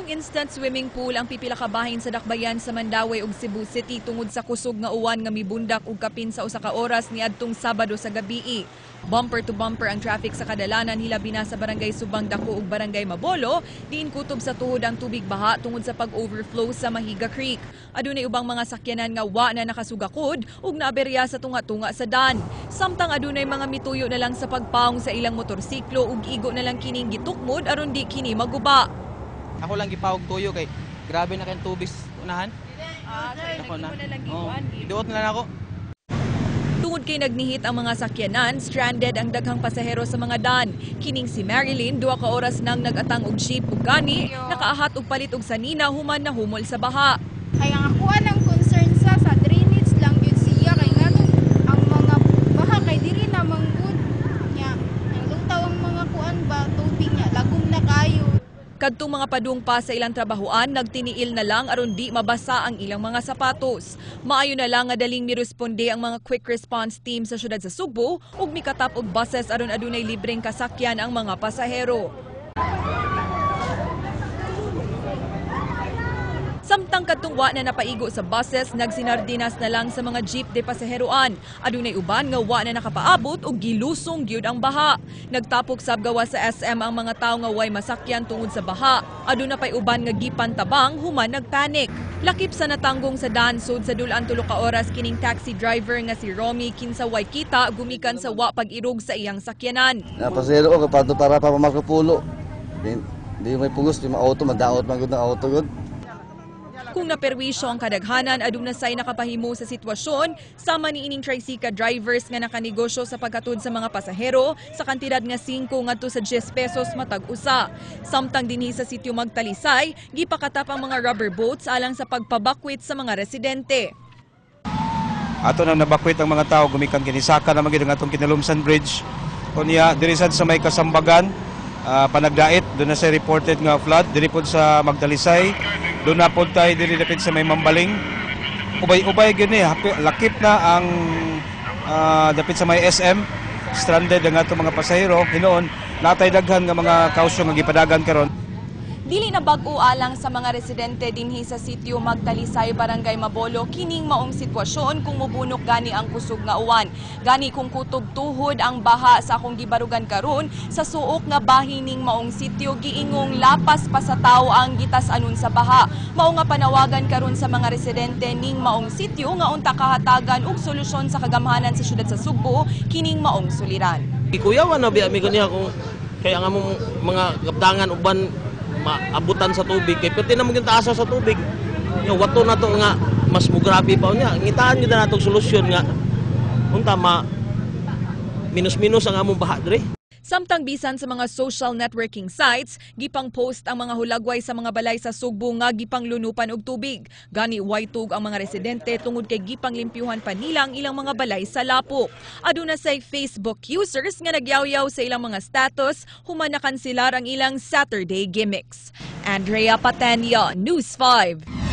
Pitong instant swimming pool ang pipila ka bahin sa dakbayan sa Mandaue ug Cebu City tungod sa kusog nga uwan nga mibundak og kapin sa usa ka oras niadtong Sabado sa gabii. Bumper to bumper ang traffic sa kadalanan hilabi na sa barangay Subang Dako ug barangay Mabolo, diin kutob sa tuhod ang tubig baha tungod sa pag-overflow sa Mahiga Creek. Adunay ubang mga sakyanan nga wa na nakasugakod ug naaberya sa tunga-tunga sa dan. Samtang adunay mga mituyo na lang sa pagpaong sa ilang motorsiklo ug igo na lang kining gitukmod aron di kini maguba. Ako lang gipawag tuyo kay grabe na kayong tubig unahan. Ako na lang giwan. Iduot na lang ako. Tungod kay nagnihit ang mga sakyanan, stranded ang daghang pasahero sa mga dan. Kining si Marilyn, 2 ka oras nang nagatang og jeep ug gani, nakaahat og palit og sanina human na humol sa baha. Ay ang akuan ang concern sa drainage lang yun siya kay nganong ang mga baha kay diri na manggod nya. Ang lutaw ang mga kuan ba tubig nya lagom na kayo. Kadtong mga padung pa sa ilang trabahoan, nagtiniil na lang aron di mabasa ang ilang mga sapatos. Maayo na lang nga daling miresponde ang mga quick response team sa syudad sa Sugbo ug mikatap og buses aron adunay libreng kasakyan ang mga pasahero. Samtang kadtong wa na napaigo sa buses, nagsinardinas na lang sa mga jeep de pasaheroan. Adunay uban nga wa na nakapaabot ug gilusong gyud ang baha. Nagtapok sab gawa sa SM ang mga tawo nga way masakyan tungod sa baha. Aduna pay uban nga gipantabang human nagpanik. Lakip sa natanggong sa dansod sa dulan 3 ka oras kining taxi driver nga si Romy kinsa way kita gumikan sa wa pag-irog sa iyang sakyanan. Napasero ko kapag para pa makapulo. Di may pugos, di ma-auto, madaot magud ng auto gud. Kung naperwisyo ang kadaghanan, aduna say nakapahimo sa sitwasyon, sama niining tricycle drivers nga nakanegosyo sa pagkatud sa mga pasahero sa kantidad nga 5 ngadto sa 10 pesos matag usa. Samtang dinhi sa sitio Magtalisay, gipakatap ang mga rubber boats alang sa pagpabakwit sa mga residente. Ato na nabakwit ang mga tao gumikan kinisaka na magid ang atong Kinalumsan Bridge. Kunya diri sad sa may Kasambagan, panagdait doon na sa reported nga flood diri pod sa Magdalisay. Doon na pod tayo diri dapit sa may Mambaling. Ubay-ubay gyud ni lakip na ang dapit sa may SM. Stranded ang atong mga pasahero. Hinoon natay daghan nga mga kausyo nga gipadagan karon. Dili na bag-o alang sa mga residente dinhi sa sitio Magtalisay, barangay Mabolo kining maong sitwasyon kung mubunok gani ang kusog nga uwan. Gani kung kutob tuhod ang baha sa akong gibarugan karon sa suok nga bahin ning maong sitio giingong lapas pa sa tawo ang gitas-anon sa baha. Mao nga panawagan karon sa mga residente ning maong sitio nga unta kahatagan og solusyon sa kagamhanan sa syudad sa Sugbo kining maong suliran. Ikuyawan na biya amigo niya kung kaya nga mong mga kaptangan uban maabutan sa tubig kay pwede na maging taasa sa tubig. Yung wato na to nga mas mugrabe pa niya. Ngitaan niyo na natong solusyon nga unta minus-minus ang among baha diri. Samtang bisan sa mga social networking sites, gipang post ang mga hulagway sa mga balay sa Sugbo nga gipang lunupan og tubig. Gani way tug ang mga residente tungod kay gipang limpyuhan pa nila ang ilang mga balay sa lapok. Aduna say Facebook users nga nagyawyaw sa ilang mga status human nakanselar ang ilang Saturday gimmicks. Andrea Patenya, News 5.